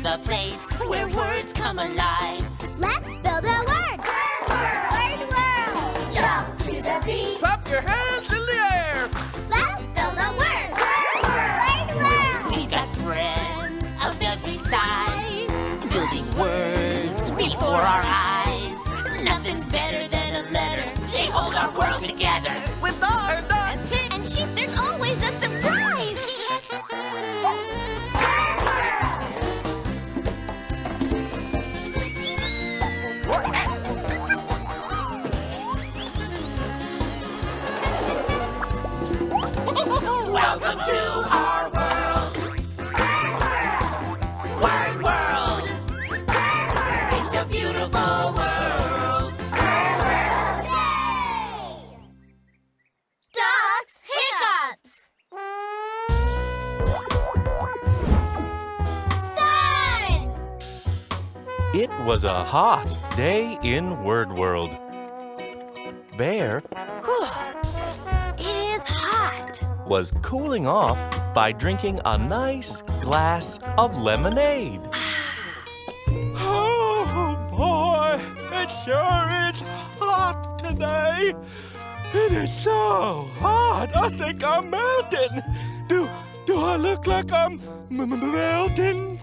the place where words come alive. Let's build a word. Word world. Jump to the beat. Clap your hands in the air. Let's build a word. Word world. We've got friends of every size, building words before our eyes. Nothing's better than a letter. They hold our world together. With our And sheep, there's always a surprise. Welcome to our world. Word world. It's a beautiful world. Dogs hiccups. Sun. It was a hot day in Word World. Bear It is hot. was cooling off by drinking a nice glass of lemonade. Oh, boy. It sure is hot today. It is so hot. I think I'm melting. Do I look like I'm melting?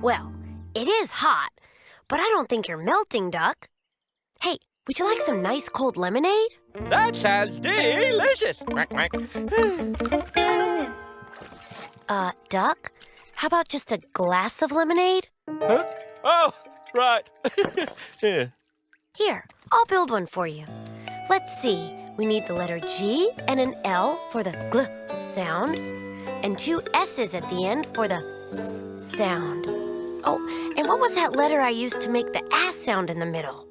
Well, it is hot, but I don't think you're melting, Duck. Hey, would you like some nice cold lemonade? That sounds delicious. Duck, how about just a glass of lemonade? Huh? Oh, right. Yeah. Here, I'll build one for you. Let's see. We need the letter G and an L for the gl sound, and 2 S's at the end for the s sound. Oh, and what was that letter I used to make the ass sound in the middle?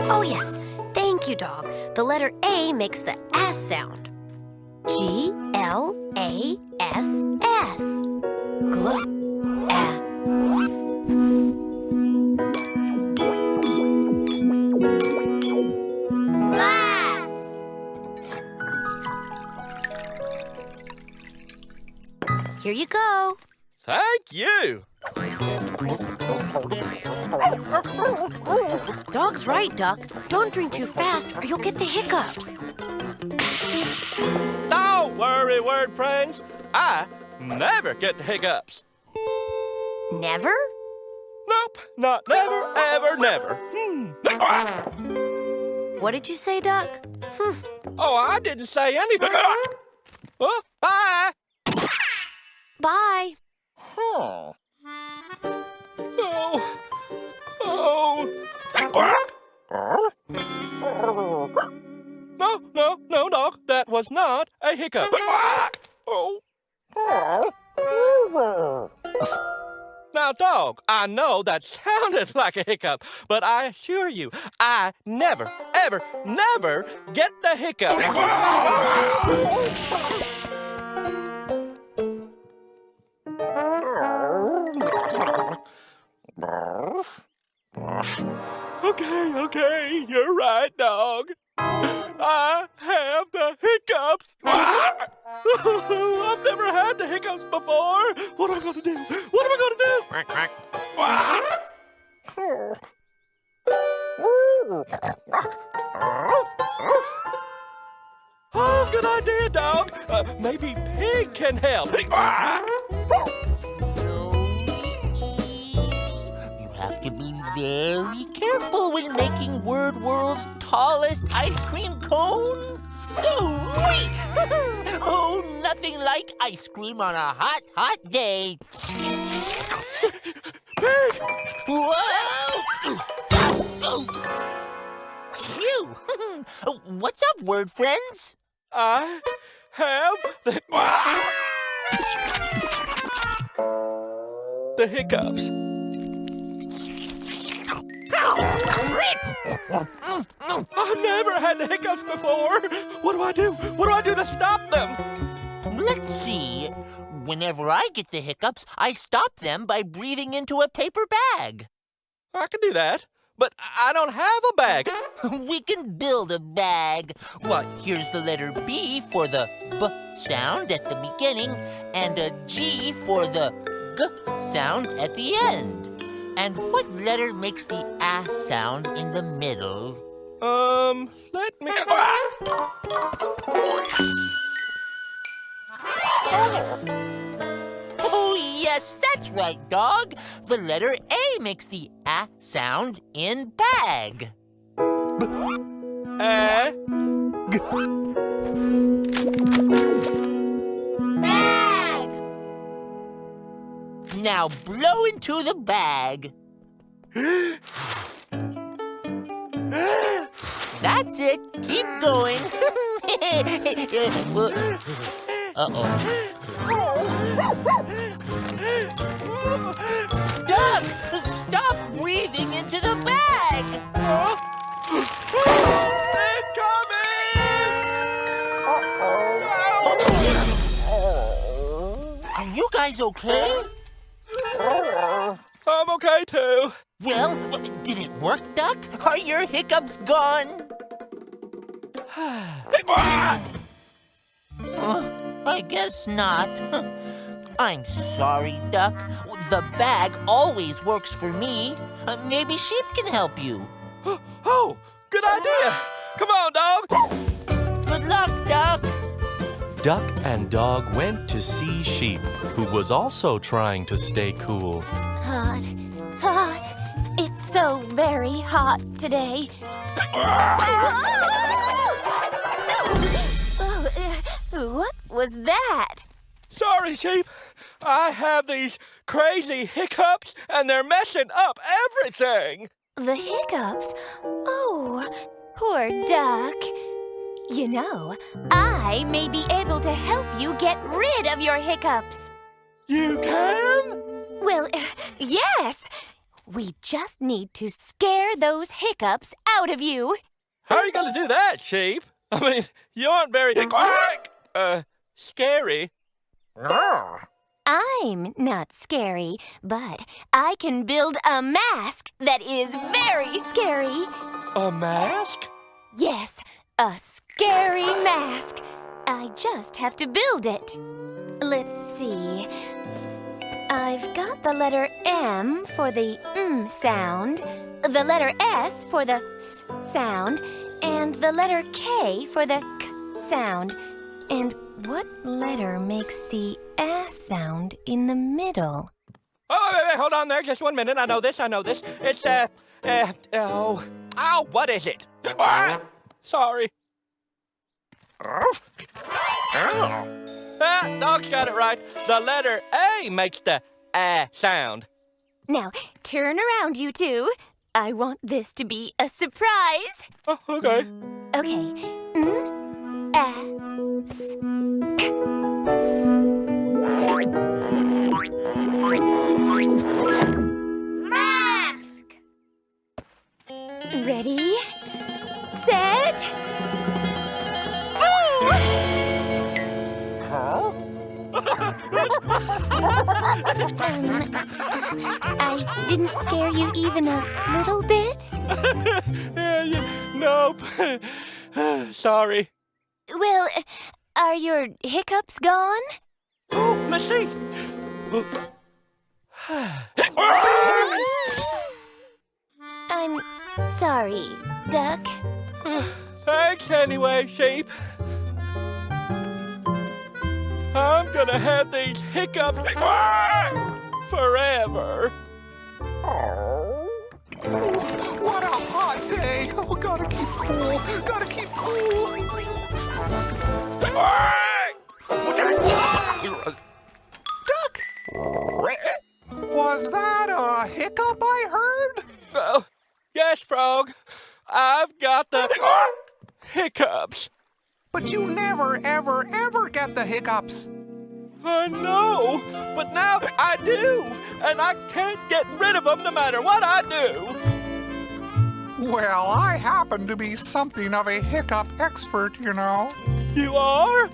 Oh, yes. Thank you, dog. The letter A makes the ass sound. G-L-A-S-S. Gl-ass. Glass. Here you go. Thank you. Dog's right, Duck. Don't drink too fast or you'll get the hiccups. Don't worry, word friends. I never get the hiccups. Never? Nope, not never, ever, never. What did you say, Duck? Oh, I didn't say anything. Oh, bye. Bye. Oh. No, dog. That was not a hiccup. Oh. Now, dog, I know that sounded like a hiccup, but I assure you, I never, ever, never get the hiccup. Okay, you're right, dog. I have the hiccups. I've never had the hiccups before. What am I gonna do? What am I gonna do? Oh, good idea, dog. Maybe Pig can help. You have to be very careful when making Word World's tallest ice cream cone. Sweet! Oh, nothing like ice cream on a hot, hot day. Pig! Whoa! Phew! What's up, word friends? I have the hiccups. I've never had the hiccups before. What do I do? What do I do to stop them? Let's see. Whenever I get the hiccups, I stop them by breathing into a paper bag. I can do that. But I don't have a bag. We can build a bag. Well, here's the letter B for the B sound at the beginning and a G for the G sound at the end. And what letter makes the A sound in the middle? Let me... Oh, yes, that's right, dog. The letter A makes the A sound in bag. Bag. Bag. Now blow into the bag. That's it. Keep going. Uh-oh. Duck, stop breathing into the bag. They're coming! Are you guys okay? I'm okay, too. Well, did it work, Duck? Are your hiccups gone? I guess not. I'm sorry, Duck. The bag always works for me. Maybe Sheep can help you. Oh, good idea. Come on, dog. Good luck, Duck. Duck and Dog went to see Sheep, who was also trying to stay cool. Hot, hot. It's so very hot today. What was that? Sorry, Sheep. I have these crazy hiccups, and they're messing up everything. The hiccups? Oh, poor Duck. You know, I may be able to help you get rid of your hiccups. You can? Well, yes. We just need to scare those hiccups out of you. How are you going to do that, Sheep? I mean, you aren't very scary. I'm not scary, but I can build a mask that is very scary. A mask? Yes, a scary mask. I just have to build it. Let's see. I've got the letter M for the sound, the letter S for the S sound, and the letter K for the K sound. And what letter makes the A sound in the middle? Oh, wait, hold on there. Just 1 minute. I know this. It's, what is it? Sorry. Dog's got it right. The letter A makes the A sound. Now, turn around, you two. I want this to be a surprise. Oh, okay. Okay. S. Mask. Ready, set, boo! I didn't scare you even a little bit? Nope. Sorry. Well, are your hiccups gone? Oh, let's see. I'm sorry, Duck. Thanks anyway, Sheep. I'm gonna have these hiccups forever. What a hot day! Oh, gotta keep cool. Gotta keep cool. Duck! Was that a hiccup I heard? Oh, yes, Frog. I've got the hiccups. But you never, ever, ever get the hiccups. I know, but now I do, and I can't get rid of them no matter what I do. Well, I happen to be something of a hiccup expert, you know. You are?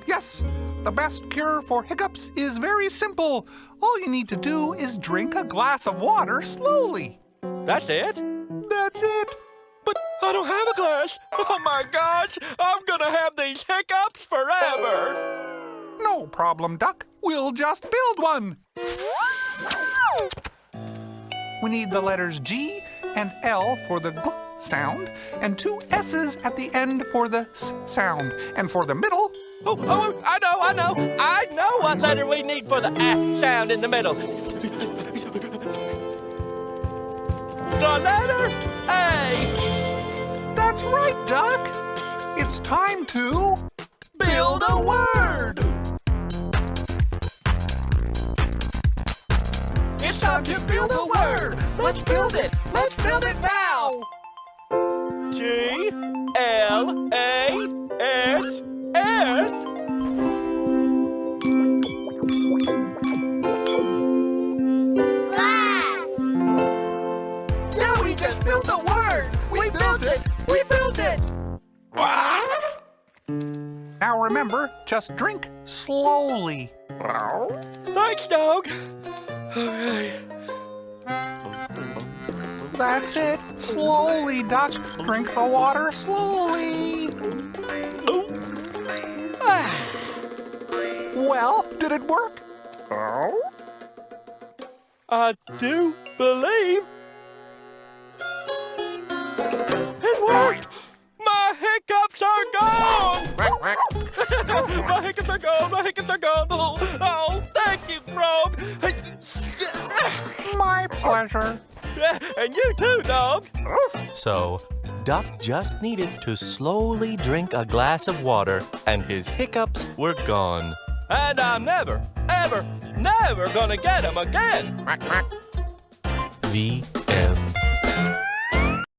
Yes, the best cure for hiccups is very simple. All you need to do is drink a glass of water slowly. That's it? That's That's it. But I don't have a glass. Oh my gosh, I'm gonna have these hiccups forever. No problem, Duck. We'll just build one. We need the letters G and L for the gl sound, and 2 S's at the end for the s sound. And for the middle, I know what letter we need for the A sound in the middle. The letter A. that's right, Duck. It's time to build a word. It's time to build a word. Let's build it. Let's build it now. G L A S S. Glass. Yeah, we just built a word. We built it. We built it. Now remember, just drink slowly. Thanks, dog. Okay. That's it. Slowly, Duck. Drink the water slowly. Well, did it work? I do believe it worked. My hiccups are gone. My hiccups are gone. My hiccups are gone. Oh, thank you, Frog. My pleasure. And you too, dog. So, Duck just needed to slowly drink a glass of water, and his hiccups were gone. And I'm never, ever, never gonna get him again. The end.